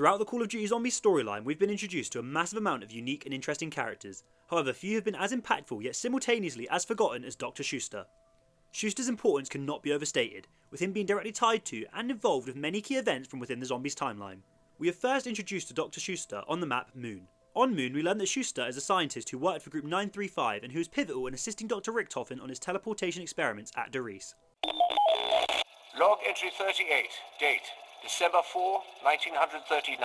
Throughout the Call of Duty Zombies storyline, we've been introduced to a massive amount of unique and interesting characters. However, few have been as impactful yet simultaneously as forgotten as Dr. Schuster. Schuster's importance cannot be overstated, with him being directly tied to and involved with many key events from within the Zombies timeline. We are first introduced to Dr. Schuster on the map Moon. On Moon, we learn that Schuster is a scientist who worked for Group 935 and who was pivotal in assisting Dr. Richtofen on his teleportation experiments at Derice. Log entry 38, date December 4, 1939.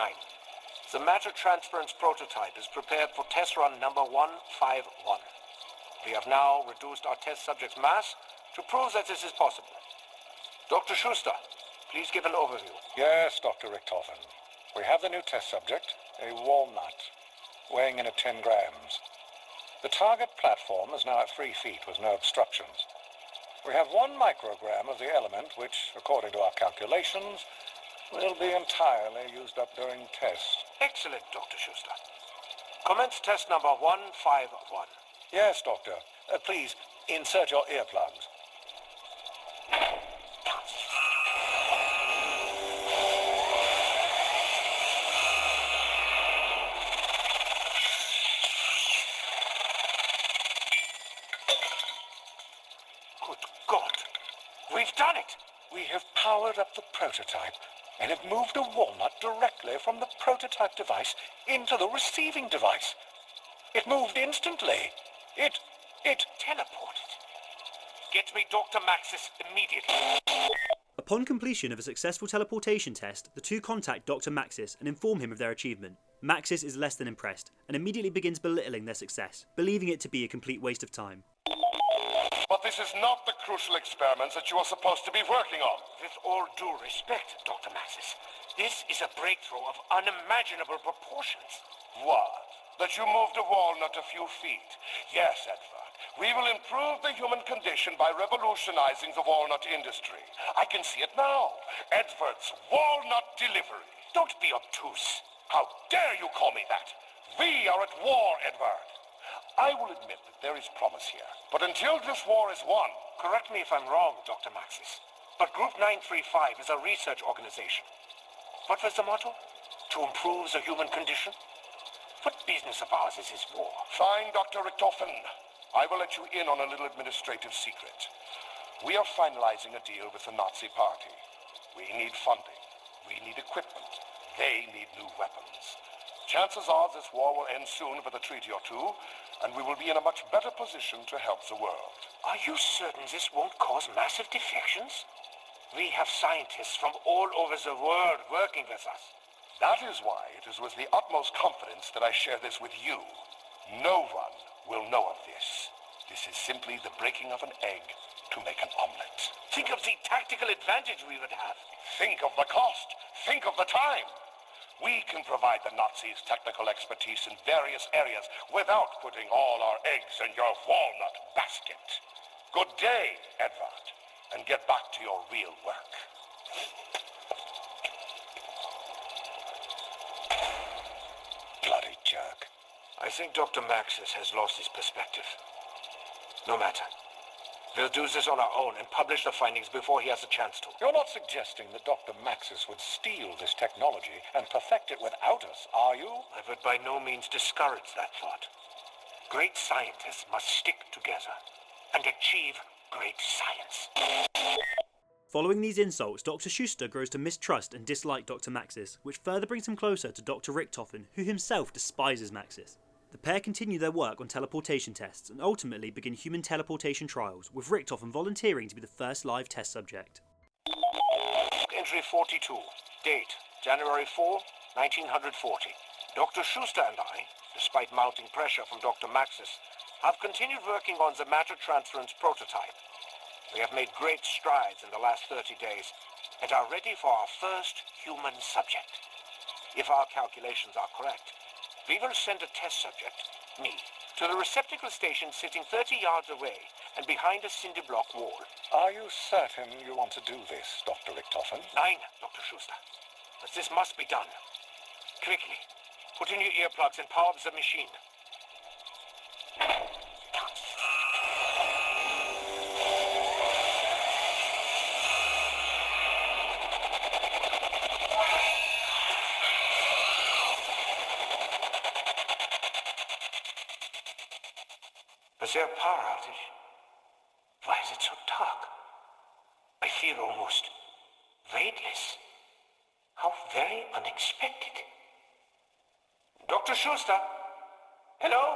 The matter transference prototype is prepared for test run number 151. We have now reduced our test subject's mass to prove that this is possible. Dr. Schuster, please give an overview. Yes, Dr. Richtofen. We have the new test subject, a walnut, weighing in at 10 grams. The target platform is now at 3 feet with no obstructions. We have 1 microgram of the element which, according to our calculations, will be entirely used up during test. Excellent, Dr. Schuster. Commence test number 151. Yes, Doctor. Please, insert your earplugs. Good God. We've done it! We have powered up the prototype and have moved a walnut directly from the prototype device into the receiving device. It moved instantly. It teleported. Get me Dr. Maxis immediately. Upon completion of a successful teleportation test, the two contact Dr. Maxis and inform him of their achievement. Maxis is less than impressed and immediately begins belittling their success, believing it to be a complete waste of time. But this is not the crucial experiments that you are supposed to be working on. With all due respect, Dr. Maxis, this is a breakthrough of unimaginable proportions. What? That you moved a walnut a few feet? Yes, Edward. We will improve the human condition by revolutionizing the walnut industry. I can see it now. Edward's walnut delivery. Don't be obtuse. How dare you call me that? We are at war, Edward. I will admit that there is promise here. But until this war is won... Correct me if I'm wrong, Dr. Maxis, but Group 935 is a research organization. What was the motto? To improve the human condition? What business of ours is this war? Fine, Dr. Richtofen. I will let you in on a little administrative secret. We are finalizing a deal with the Nazi Party. We need funding. We need equipment. They need new weapons. Chances are this war will end soon with a treaty or two, and we will be in a much better position to help the world. Are you certain this won't cause massive defections? We have scientists from all over the world working with us. That is why it is with the utmost confidence that I share this with you. No one will know of this. This is simply the breaking of an egg to make an omelette. Think of the tactical advantage we would have. Think of the cost. Think of the time. We can provide the Nazis technical expertise in various areas without putting all our eggs in your walnut basket. Good day, Edward, and get back to your real work. Bloody jerk. I think Dr. Maxis has lost his perspective. No matter. We'll do this on our own and publish the findings before he has a chance to. You're not suggesting that Dr. Maxis would steal this technology and perfect it without us, are you? I would by no means discourage that thought. Great scientists must stick together and achieve great science. Following these insults, Dr. Schuster grows to mistrust and dislike Dr. Maxis, which further brings him closer to Dr. Richtofen, who himself despises Maxis. The pair continue their work on teleportation tests and ultimately begin human teleportation trials, with Richtofen volunteering to be the first live test subject. Entry 42. Date, January 4, 1940. Dr. Schuster and I, despite mounting pressure from Dr. Maxis, have continued working on the matter transference prototype. We have made great strides in the last 30 days and are ready for our first human subject. If our calculations are correct, we will send a test subject, me, to the receptacle station sitting 30 yards away and behind a cinder block wall. Are you certain you want to do this, Dr. Richtofen? Nein, Dr. Schuster. But this must be done. Quickly, put in your earplugs and power up the machine. there a power outage? Why is it so dark? I feel almost weightless. How very unexpected. Dr. Schuster? Hello?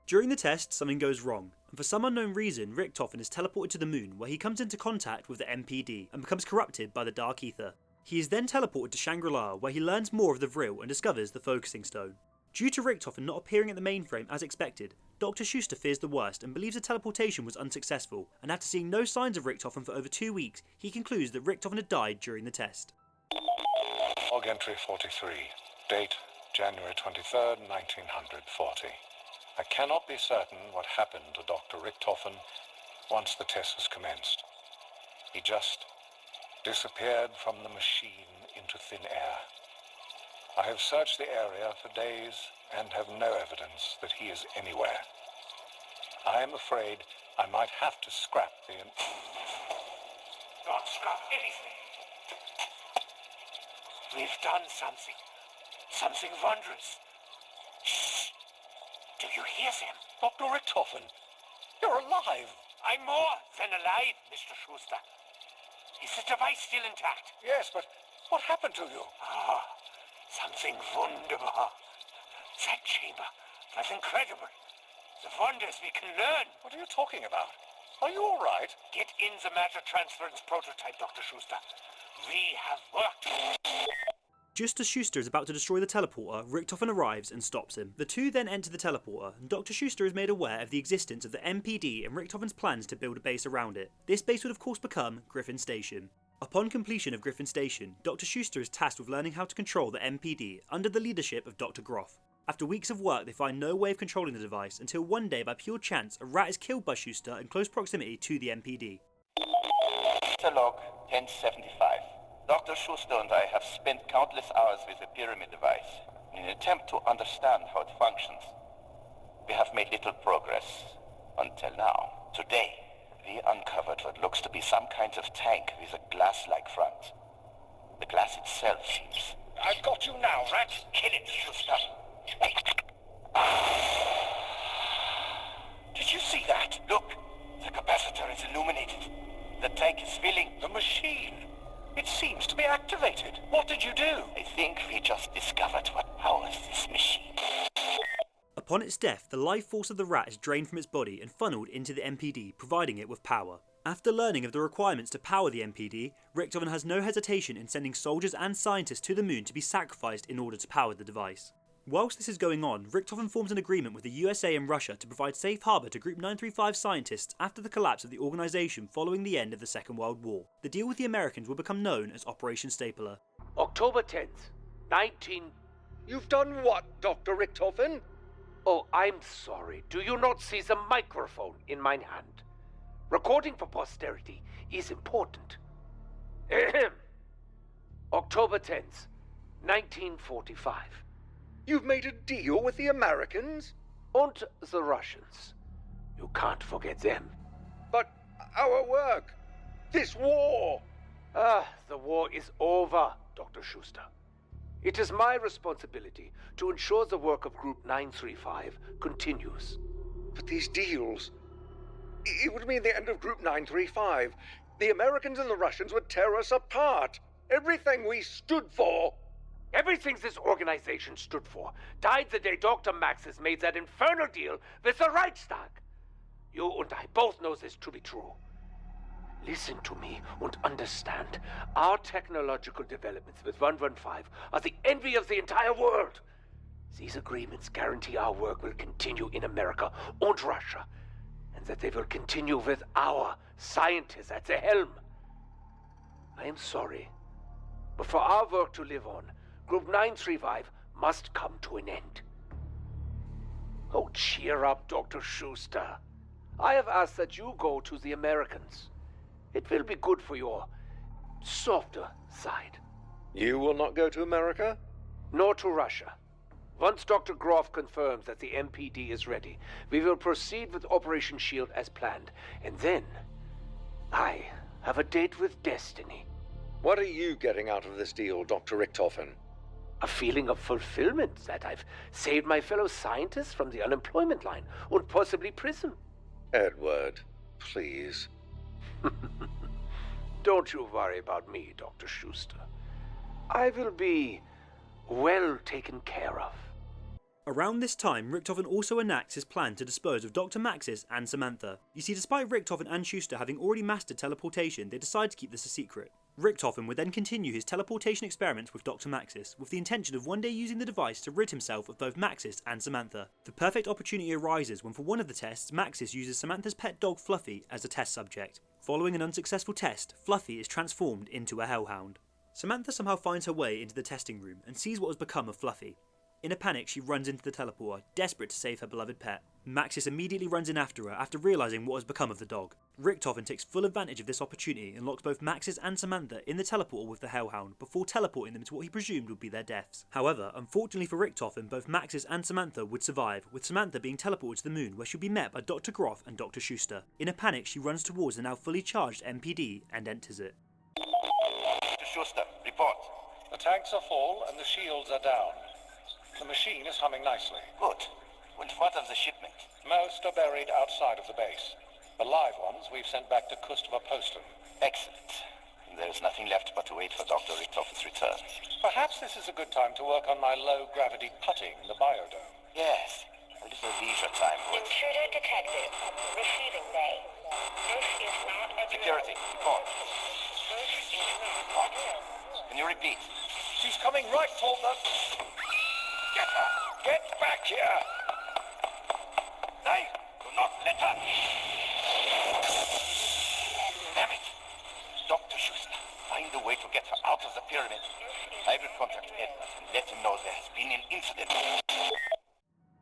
During the test, something goes wrong, and for some unknown reason, Richtofen is teleported to the moon where he comes into contact with the MPD and becomes corrupted by the Dark Ether. He is then teleported to Shangri-La where he learns more of the Vril and discovers the Focusing Stone. Due to Richtofen not appearing at the mainframe as expected, Dr. Schuster fears the worst and believes the teleportation was unsuccessful, and after seeing no signs of Richtofen for over 2 weeks, he concludes that Richtofen had died during the test. Log entry 43. Date January 23rd, 1940. I cannot be certain what happened to Dr. Richtofen once the test was commenced. He just disappeared from the machine into thin air. I have searched the area for days and have no evidence that he is anywhere. I am afraid I might have to scrap the... Don't scrap anything. We've done something. Something wondrous. Shh. Do you hear them? Dr. Richtofen, you're alive. I'm more than alive, Mr. Schuster. Is the device still intact? Yes, but what happened to you? Ah, something wunderbar. That chamber was incredible. The wonders we can learn. What are you talking about? Are you all right? Get in the matter transference prototype, Dr. Schuster. We have worked. Just as Schuster is about to destroy the teleporter, Richtofen arrives and stops him. The two then enter the teleporter, and Dr. Schuster is made aware of the existence of the MPD and Richtofen's plans to build a base around it. This base would of course become Griffin Station. Upon completion of Griffin Station, Dr. Schuster is tasked with learning how to control the MPD under the leadership of Dr. Groff. After weeks of work, they find no way of controlling the device until one day, by pure chance, a rat is killed by Schuster in close proximity to the MPD. Log 1075. Dr. Schuster and I have spent countless hours with the pyramid device in an attempt to understand how it functions. We have made little progress until now. Today, we uncovered what looks to be some kind of tank with a glass-like front. The glass itself seems... I've got you now, rat. Kill it, Schuster. Did you see that? Look, the capacitor is illuminated. The tank is filling. The machine. It seems to be activated. What did you do? I think we just discovered what powers this machine. Upon its death, the life force of the rat is drained from its body and funneled into the MPD, providing it with power. After learning of the requirements to power the MPD, Richtofen has no hesitation in sending soldiers and scientists to the moon to be sacrificed in order to power the device. Whilst this is going on, Richtofen forms an agreement with the USA and Russia to provide safe harbour to Group 935 scientists after the collapse of the organisation following the end of the Second World War. The deal with the Americans will become known as Operation Stapler. October 10th, 19... You've done what, Dr. Richtofen? Oh, I'm sorry. Do you not see the microphone in my hand? Recording for posterity is important. Ahem. October 10th, 1945. You've made a deal with the Americans? And the Russians. You can't forget them. But our work, this war... The war is over, Dr. Schuster. It is my responsibility to ensure the work of Group 935 continues. But these deals... It would mean the end of Group 935. The Americans and the Russians would tear us apart. Everything we stood for... Everything this organization stood for died the day Dr. Maxis made that infernal deal with the Reichstag. You and I both know this to be true. Listen to me and understand. Our technological developments with 115 are the envy of the entire world. These agreements guarantee our work will continue in America and Russia, and that they will continue with our scientists at the helm. I am sorry, but for our work to live on, Group 935 must come to an end. Oh, cheer up, Dr. Schuster. I have asked that you go to the Americans. It will be good for your softer side. You will not go to America? Nor to Russia. Once Dr. Groff confirms that the MPD is ready, we will proceed with Operation Shield as planned. And then, I have a date with destiny. What are you getting out of this deal, Dr. Richtofen? A feeling of fulfillment that I've saved my fellow scientists from the unemployment line and possibly prison. Edward, please. Don't you worry about me, Dr. Schuster. I will be well taken care of. Around this time, Richtofen also enacts his plan to dispose of Dr. Maxis and Samantha. You see, despite Richtofen and Schuster having already mastered teleportation, they decide to keep this a secret. Richtofen would then continue his teleportation experiments with Dr. Maxis, with the intention of one day using the device to rid himself of both Maxis and Samantha. The perfect opportunity arises when for one of the tests, Maxis uses Samantha's pet dog Fluffy as a test subject. Following an unsuccessful test, Fluffy is transformed into a hellhound. Samantha somehow finds her way into the testing room and sees what has become of Fluffy. In a panic, she runs into the teleporter, desperate to save her beloved pet. Maxis immediately runs in after her after realising what has become of the dog. Richtofen takes full advantage of this opportunity and locks both Maxis and Samantha in the teleporter with the Hellhound before teleporting them to what he presumed would be their deaths. However, unfortunately for Richtofen, both Maxis and Samantha would survive, with Samantha being teleported to the moon where she'll be met by Dr. Groff and Dr. Schuster. In a panic, she runs towards the now fully charged MPD and enters it. Dr. Schuster, report. The tanks are full and the shields are down. The machine is humming nicely. Good. And what of the shipment? Most are buried outside of the base. The live ones we've sent back to Kustova Poston. Excellent. There's nothing left but to wait for Dr. Richtofen's return. Perhaps this is a good time to work on my low-gravity putting in the biodome. Yes, a little leisure time would. Intruder detected. Receiving bay. This is not a Security, report. This is not What? Can you repeat? She's coming right toward us. Get her! Get back here! Nay, do not let her! Damn it! Dr. Schuster, find a way to get her out of the pyramid. I will contact Edward and let him know there has been an incident.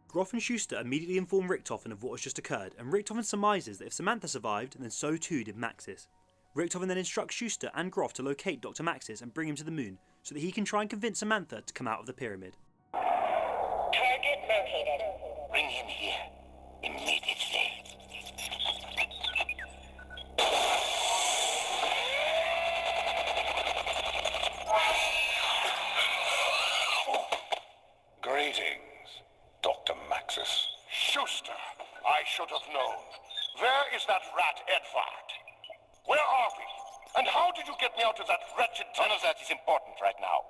Groff and Schuster immediately inform Richtofen of what has just occurred, and Richtofen surmises that if Samantha survived, then so too did Maxis. Richtofen then instructs Schuster and Groff to locate Dr. Maxis and bring him to the moon, so that he can try and convince Samantha to come out of the pyramid. target located. Bring him here immediately. Greetings, Dr. Maxis. Schuster, I should have known. Where is that rat Edvard? Where are we? And how did you get me out of that wretched None of that is important right now.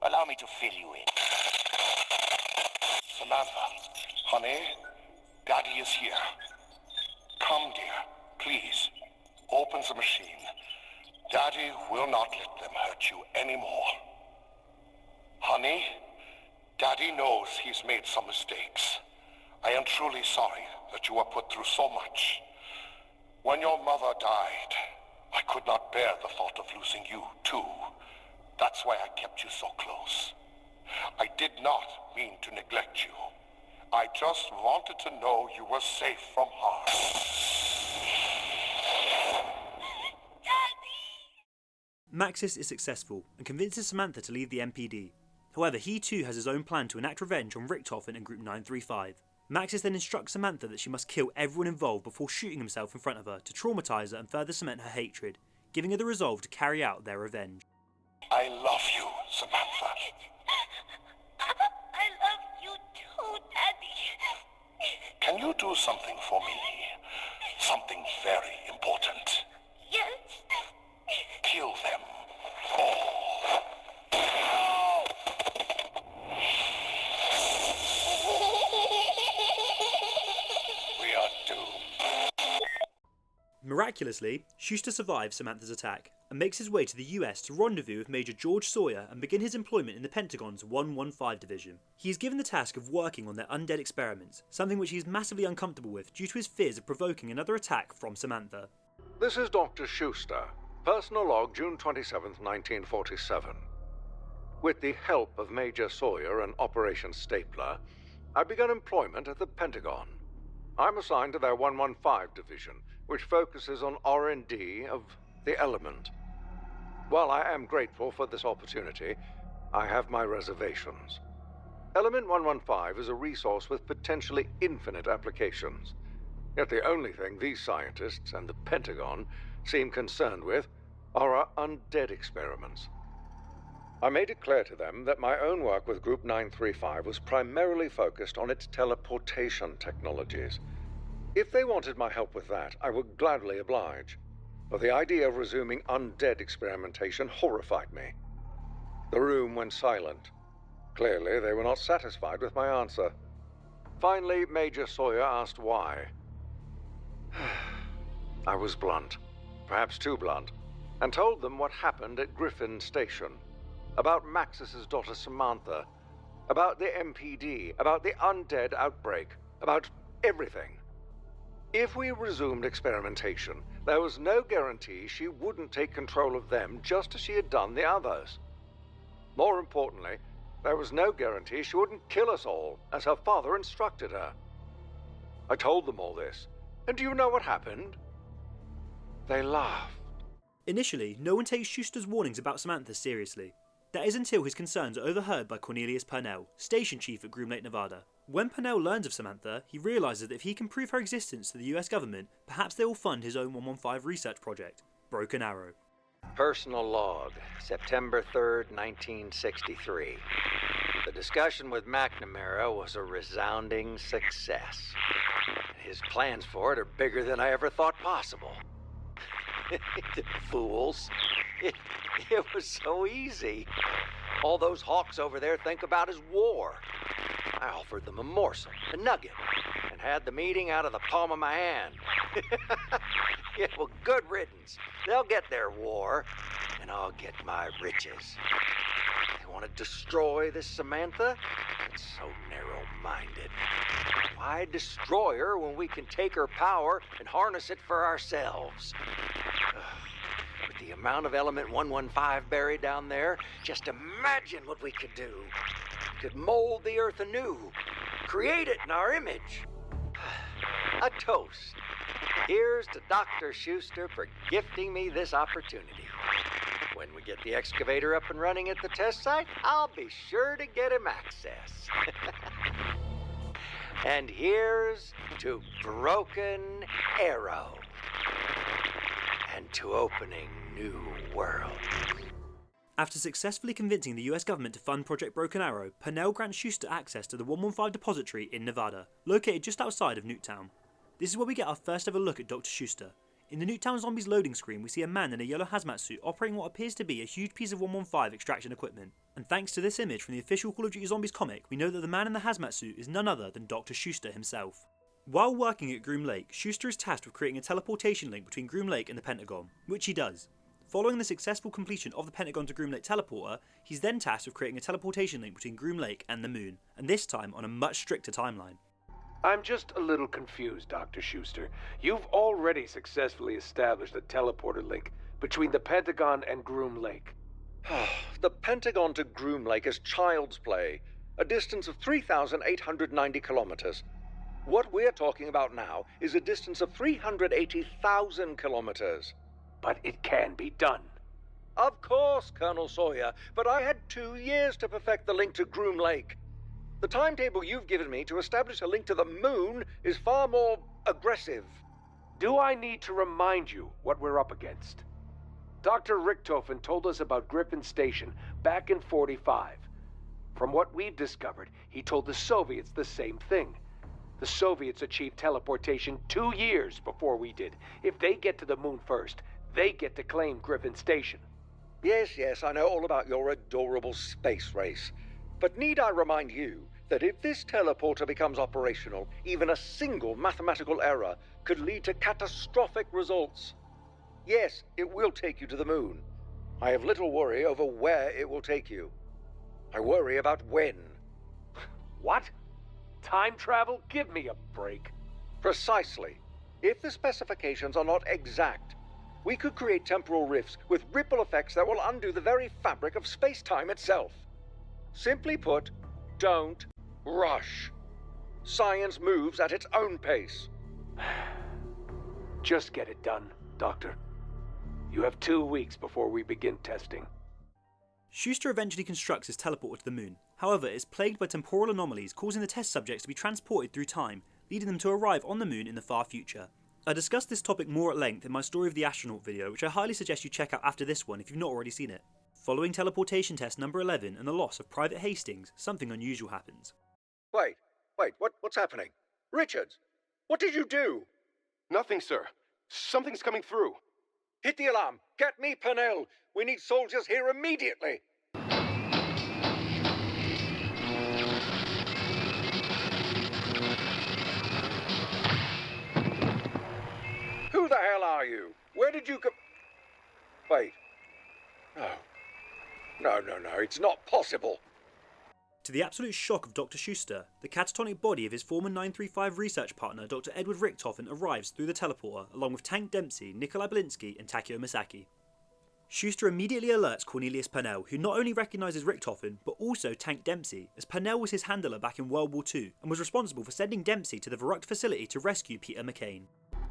Allow me to fill you in. Samantha, honey, Daddy is here. Come, dear, please. Open the machine. Daddy will not let them hurt you anymore. Honey, Daddy knows he's made some mistakes. I am truly sorry that you were put through so much. When your mother died, I could not bear the thought of losing you, too. That's why I kept you so close. I did not mean to neglect you. I just wanted to know you were safe from harm. Maxis is successful and convinces Samantha to leave the MPD. However, he too has his own plan to enact revenge on Richtofen and Group 935. Maxis then instructs Samantha that she must kill everyone involved before shooting himself in front of her to traumatise her and further cement her hatred, giving her the resolve to carry out their revenge. I love you, Samantha. I love you too, Daddy. Can you do something for me? Something very important. Yes. Kill them all. We are doomed. Miraculously, Schuster survives Samantha's attack and makes his way to the US to rendezvous with Major George Sawyer and begin his employment in the Pentagon's 115 Division. He is given the task of working on their undead experiments, something which he is massively uncomfortable with due to his fears of provoking another attack from Samantha. This is Dr. Schuster. Personal log, June 27th, 1947. With the help of Major Sawyer and Operation Stapler, I began employment at the Pentagon. I'm assigned to their 115 Division, which focuses on R&D of the element. While I am grateful for this opportunity, I have my reservations. Element 115 is a resource with potentially infinite applications. Yet the only thing these scientists and the Pentagon seem concerned with are our undead experiments. I made it clear to them that my own work with Group 935 was primarily focused on its teleportation technologies. If they wanted my help with that, I would gladly oblige. But the idea of resuming undead experimentation horrified me. The room went silent. Clearly, they were not satisfied with my answer. Finally, Major Sawyer asked why. I was blunt, perhaps too blunt, and told them what happened at Griffin Station. About Maxis's daughter Samantha, about the MPD, about the Undead outbreak, about everything. If we resumed experimentation, there was no guarantee she wouldn't take control of them just as she had done the others. More importantly, there was no guarantee she wouldn't kill us all, as her father instructed her. I told them all this, and do you know what happened? They laughed. Initially, no one takes Schuster's warnings about Samantha seriously. That is until his concerns are overheard by Cornelius Purnell, station chief at Groom Lake, Nevada. When Purnell learns of Samantha, he realises that if he can prove her existence to the US government, perhaps they will fund his own 115 research project, Broken Arrow. Personal log, September 3rd, 1963. The discussion with McNamara was a resounding success. His plans for it are bigger than I ever thought possible. The fools. It was so easy. All those hawks over there think about is war. I offered them a morsel, a nugget, and had the meeting out of the palm of my hand. Yeah, well, good riddance. They'll get their war, and I'll get my riches. They want to destroy this Samantha? It's so narrow-minded. Why destroy her when we can take her power and harness it for ourselves? With the amount of element 115 buried down there, just imagine what we could do. We could mold the Earth anew, create it in our image. A toast. Here's to Dr. Schuster for gifting me this opportunity. When we get the excavator up and running at the test site, I'll be sure to get him access. And here's to Broken Arrow. And to opening new worlds. After successfully convincing the US government to fund Project Broken Arrow, Purnell grants Schuster access to the 115 depository in Nevada, located just outside of Nuketown. This is where we get our first ever look at Dr. Schuster. In the Nuketown Zombies loading screen, we see a man in a yellow hazmat suit operating what appears to be a huge piece of 115 extraction equipment. And thanks to this image from the official Call of Duty Zombies comic, we know that the man in the hazmat suit is none other than Dr. Schuster himself. While working at Groom Lake, Schuster is tasked with creating a teleportation link between Groom Lake and the Pentagon, which he does. Following the successful completion of the Pentagon to Groom Lake teleporter, he's then tasked with creating a teleportation link between Groom Lake and the Moon, and this time on a much stricter timeline. I'm just a little confused, Dr. Schuster. You've already successfully established a teleporter link between the Pentagon and Groom Lake. The Pentagon to Groom Lake is child's play, a distance of 3,890 kilometers. What we're talking about now is a distance of 380,000 kilometers. But it can be done. Of course, Colonel Sawyer, but I had 2 years to perfect the link to Groom Lake. The timetable you've given me to establish a link to the Moon is far more aggressive. Do I need to remind you what we're up against? Dr. Richtofen told us about Griffin Station back in '45. From what we've discovered, he told the Soviets the same thing. The Soviets achieved teleportation 2 years before we did. If they get to the Moon first, they get to claim Griffin Station. Yes, I know all about your adorable space race. But need I remind you that if this teleporter becomes operational, even a single mathematical error could lead to catastrophic results. Yes, it will take you to the Moon. I have little worry over where it will take you. I worry about when. What? Time travel? Give me a break. Precisely. If the specifications are not exact, we could create temporal rifts with ripple effects that will undo the very fabric of space-time itself. Simply put, don't rush. Science moves at its own pace. Just get it done, Doctor. You have 2 weeks before we begin testing. Schuster eventually constructs his teleporter to the Moon. However, it's plagued by temporal anomalies causing the test subjects to be transported through time, leading them to arrive on the Moon in the far future. I discussed this topic more at length in my Story of the Astronaut video, which I highly suggest you check out after this one if you've not already seen it. Following teleportation test number 11 and the loss of Private Hastings, something unusual happens. Wait, what's happening? Richards, what did you do? Nothing, sir. Something's coming through. Hit the alarm. Get me Purnell. We need soldiers here immediately. Who the hell are you? Where did you come? Wait. No, it's not possible. To the absolute shock of Dr. Schuster, the catatonic body of his former 935 research partner Dr. Edward Richtofen arrives through the teleporter along with Tank Dempsey, Nikolai Belinsky and Takeo Misaki. Schuster immediately alerts Cornelius Purnell, who not only recognises Richtofen but also Tank Dempsey, as Purnell was his handler back in World War II and was responsible for sending Dempsey to the Verrucht facility to rescue Peter McCain.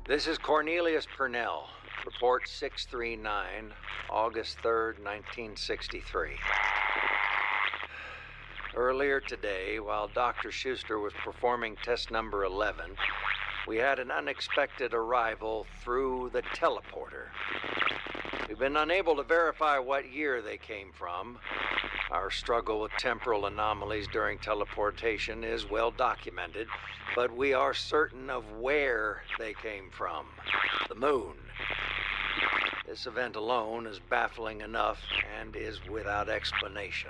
This is Cornelius Purnell. Report 639, August 3rd, 1963. Earlier today, while Dr. Schuster was performing test number 11, we had an unexpected arrival through the teleporter. We've been unable to verify what year they came from. Our struggle with temporal anomalies during teleportation is well documented, but we are certain of where they came from. The moon. This event alone is baffling enough and is without explanation.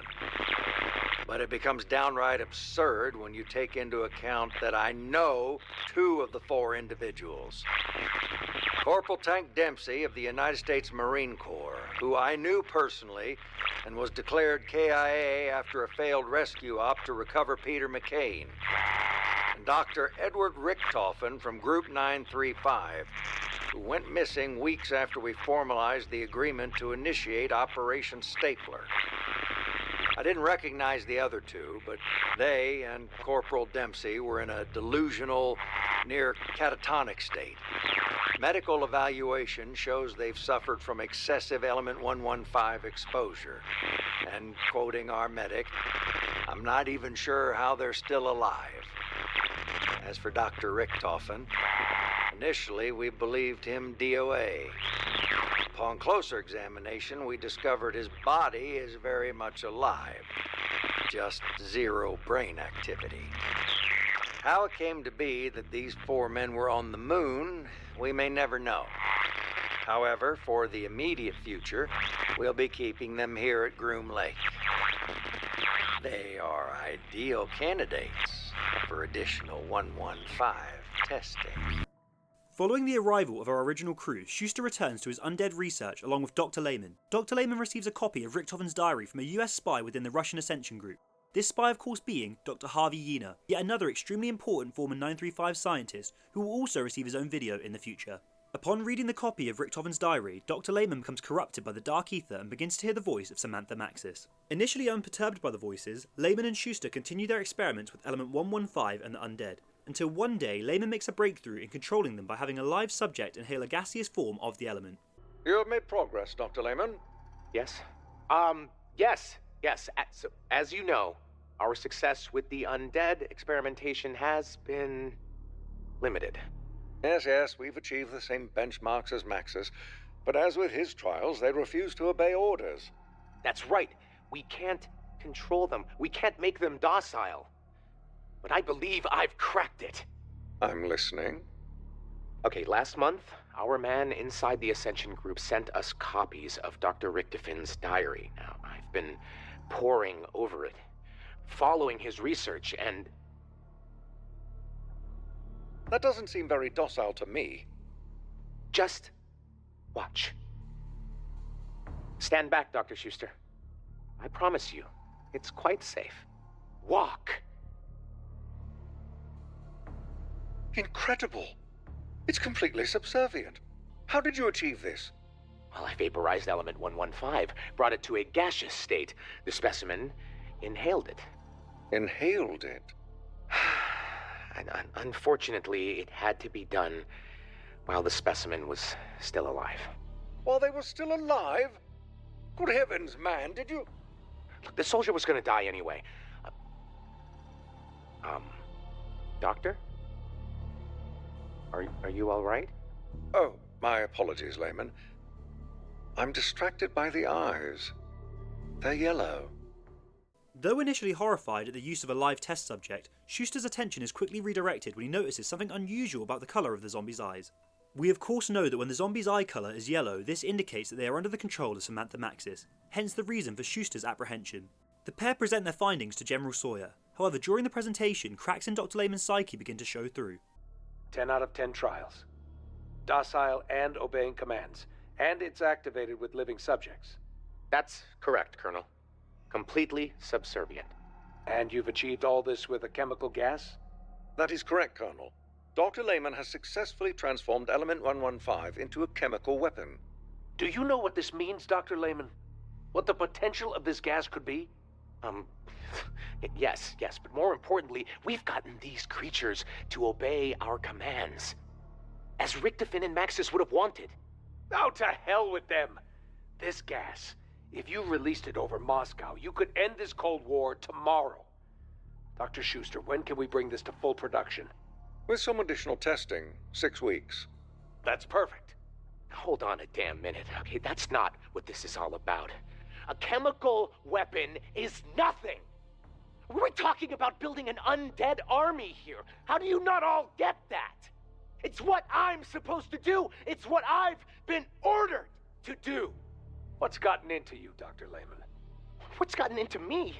But it becomes downright absurd when you take into account that I know 2 of the 4 individuals. Corporal Tank Dempsey of the United States Marine Corps, who I knew personally and was declared KIA after a failed rescue op to recover Peter McCain. And Dr. Edward Richtofen from Group 935, who went missing weeks after we formalized the agreement to initiate Operation Stapler. I didn't recognize the other 2, but they and Corporal Dempsey were in a delusional, near catatonic state. Medical evaluation shows they've suffered from excessive element 115 exposure. And quoting our medic, I'm not even sure how they're still alive. As for Dr. Richtofen, initially we believed him DOA. Upon closer examination, we discovered his body is very much alive. Just 0 brain activity. How it came to be that these 4 men were on the moon, we may never know. However, for the immediate future, we'll be keeping them here at Groom Lake. They are ideal candidates for additional 115 testing. Following the arrival of our original crew, Schuster returns to his undead research along with Dr. Layman. Dr. Layman receives a copy of Richtofen's diary from a US spy within the Russian Ascension Group. This spy of course being Dr. Harvey Yena, yet another extremely important former 935 scientist who will also receive his own video in the future. Upon reading the copy of Richtofen's diary, Dr. Layman becomes corrupted by the dark ether and begins to hear the voice of Samantha Maxis. Initially unperturbed by the voices, Layman and Schuster continue their experiments with element 115 and the undead, until one day Layman makes a breakthrough in controlling them by having a live subject inhale a gaseous form of the element. You have made progress, Dr. Layman. Yes. Yes. So, as you know, our success with the undead experimentation has been limited. Yes, we've achieved the same benchmarks as Maxis, but as with his trials, they refuse to obey orders. That's right. We can't control them. We can't make them docile. But I believe I've cracked it. I'm listening. Okay, last month, our man inside the Ascension Group sent us copies of Dr. Richtofen's diary. Now, I've been poring over it, following his research, and... That doesn't seem very docile to me. Just watch. Stand back, Dr. Schuster. I promise you, it's quite safe. Walk. Incredible. It's completely subservient. How did you achieve this? Well, I vaporized element 115, brought it to a gaseous state. The specimen inhaled it. Inhaled it? And unfortunately, it had to be done while the specimen was still alive. While they were still alive? Good heavens, man, did you... Look, the soldier was going to die anyway. Doctor? Are you all right? Oh, my apologies, Layman. I'm distracted by the eyes. They're yellow. Though initially horrified at the use of a live test subject, Schuster's attention is quickly redirected when he notices something unusual about the colour of the zombie's eyes. We of course know that when the zombie's eye colour is yellow, this indicates that they are under the control of Samantha Maxis, hence the reason for Schuster's apprehension. The pair present their findings to General Sawyer. However, during the presentation, cracks in Dr. Layman's psyche begin to show through. 10 out of 10 trials. Docile and obeying commands. And it's activated with living subjects. That's correct, Colonel. Completely subservient. And you've achieved all this with a chemical gas? That is correct, Colonel. Dr. Layman has successfully transformed Element 115 into a chemical weapon. Do you know what this means, Dr. Layman? What the potential of this gas could be? Yes, but more importantly, we've gotten these creatures to obey our commands. As Griffin and Maxis would have wanted. Oh, to hell with them! This gas, if you released it over Moscow, you could end this Cold War tomorrow. Dr. Schuster, when can we bring this to full production? With some additional testing, 6 weeks. That's perfect. Hold on a damn minute, okay? That's not what this is all about. A chemical weapon is nothing! We're talking about building an undead army here. How do you not all get that? It's what I'm supposed to do. It's what I've been ordered to do. What's gotten into you, Dr. Layman? What's gotten into me?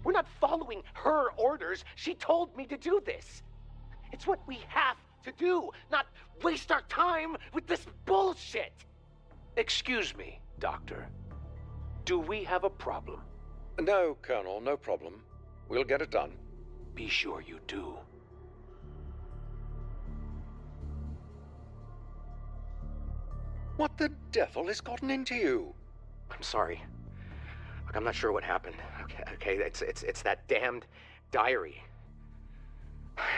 We're not following her orders. She told me to do this. It's what we have to do, not waste our time with this bullshit. Excuse me, Doctor. Do we have a problem? No, Colonel, no problem. We'll get it done. Be sure you do. What the devil has gotten into you? I'm sorry. Look, I'm not sure what happened. Okay, it's that damned diary.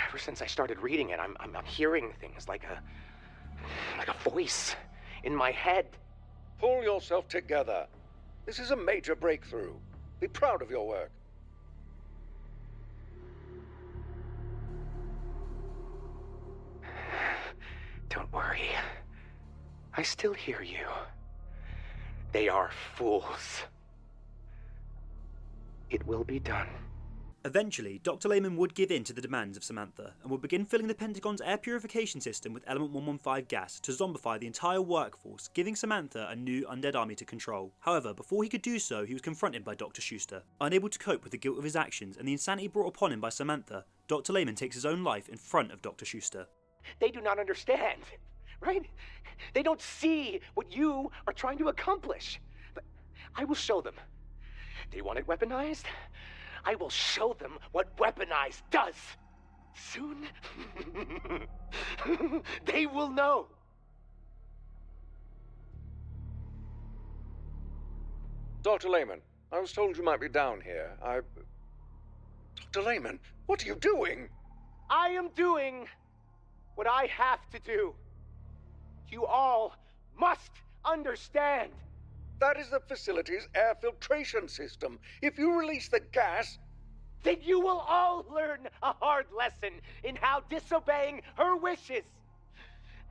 Ever since I started reading it, I'm hearing things like a voice in my head. Pull yourself together. This is a major breakthrough. Be proud of your work. Don't worry. I still hear you. They are fools. It will be done. Eventually, Dr. Layman would give in to the demands of Samantha and would begin filling the Pentagon's air purification system with Element 115 gas to zombify the entire workforce, giving Samantha a new undead army to control. However, before he could do so, he was confronted by Dr. Schuster. Unable to cope with the guilt of his actions and the insanity brought upon him by Samantha, Dr. Layman takes his own life in front of Dr. Schuster. They do not understand, right? They don't see what you are trying to accomplish. But I will show them. They want it weaponized? I will show them what weaponized does. Soon, they will know. Dr. Layman, I was told you might be down here. Dr. Layman, what are you doing? I am doing what I have to do. You all must understand. That is the facility's air filtration system. If you release the gas... then you will all learn a hard lesson in how disobeying her wishes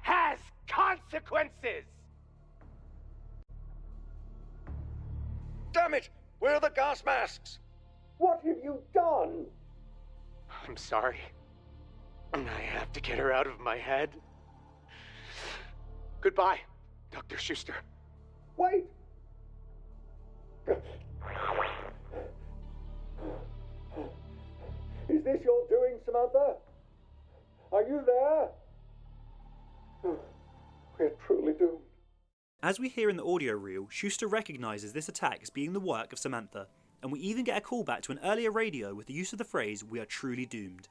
has consequences. Damn it! Where are the gas masks? What have you done? I'm sorry. I have to get her out of my head. Goodbye, Dr. Schuster. Wait! Is this your doing, Samantha? Are you there? We're truly doomed. As we hear in the audio reel, Schuster recognises this attack as being the work of Samantha, and we even get a callback to an earlier radio with the use of the phrase, "We are truly doomed."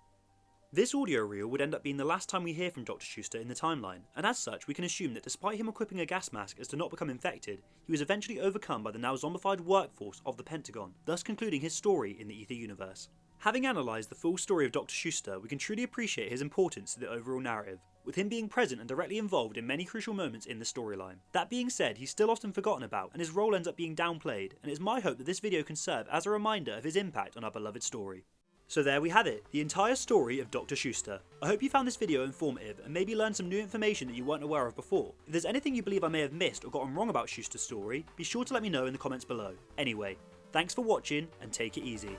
This audio reel would end up being the last time we hear from Dr. Schuster in the timeline, and as such we can assume that despite him equipping a gas mask as to not become infected, he was eventually overcome by the now zombified workforce of the Pentagon, thus concluding his story in the Ether universe. Having analysed the full story of Dr. Schuster, we can truly appreciate his importance to the overall narrative, with him being present and directly involved in many crucial moments in the storyline. That being said, he's still often forgotten about, and his role ends up being downplayed, and it's my hope that this video can serve as a reminder of his impact on our beloved story. So there we have it, the entire story of Dr. Schuster. I hope you found this video informative and maybe learned some new information that you weren't aware of before. If there's anything you believe I may have missed or gotten wrong about Schuster's story, be sure to let me know in the comments below. Anyway, Thanks for watching and take it easy.